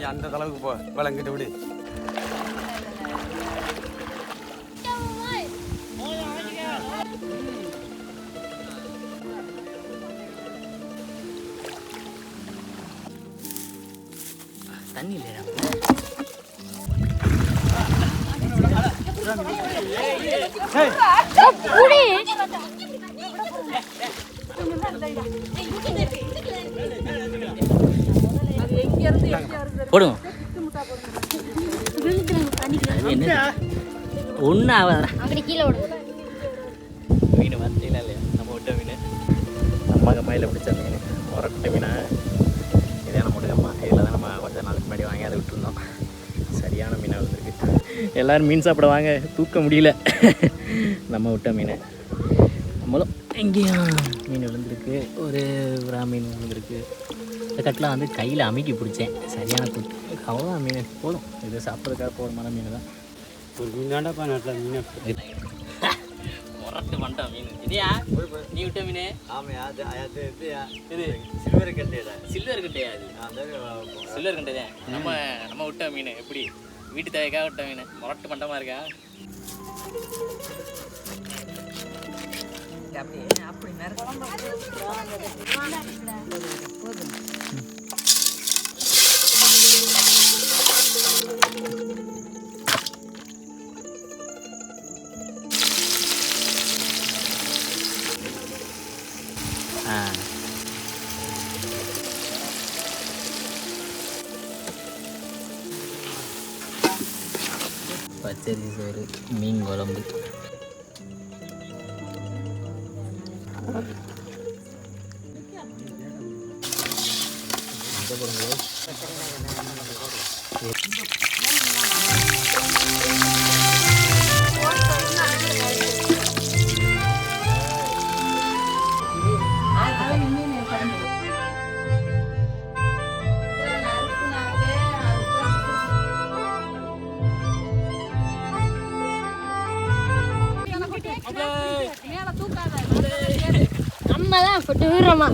அந்த அளவுக்கு போ வளங்கிட்டு விடு. தண்ணி இல்லையா? போடுவோம். ஒன்றும் ஆகாதா? கீழே விடுவோம். மீன் வந்தீங்களா இல்லையா? நம்ம விட்ட மீன் நம்ம கம்மாயில் பிடிச்ச மீன் உரட்ட மீனா இதே நம்ம விட்டுக்கம்மா. இதில் தான் நம்ம கொஞ்சம் நாளுக்கு முன்னாடி வாங்கி அதை விட்டுருந்தோம். சரியான மீனாக வந்துருக்கு. எல்லோரும் மீன் சாப்பிட வாங்க, தூக்க முடியல. நம்ம விட்ட மீன் நம்மளும் எங்கேயும் மீன் விழுந்துருக்கு. ஒரு மீன் விழுந்துருக்கு. இந்த கட்டெலாம் வந்து கையில் அமுக்கி பிடிச்சேன். சரியான கூட்டு. அவ்வளோதான் மீன் போதும். இது சாப்பிட்றதுக்காக போதுமான மீன் தான். ஒரு மீன் தாண்டாப்பா நாட்டில் மீன் முரட்டு பண்ணிட்டோம் மீன். இதையா நீ விட்ட மீன்? ஆமாம். அது இது சில்வர் கட்டையா? சில்வர் கட்டையா? அது சில்வர் கட்டை தான். நம்ம விட்ட மீன் எப்படி வீட்டு தேவைக்காக விட்ட மீன். முரட்டு மண்டமாக இருக்கா? அப்படி பச்சரிசி சோறு, மீன் குழம்பு. அம்மா தான் போட்டு விடுறோமா.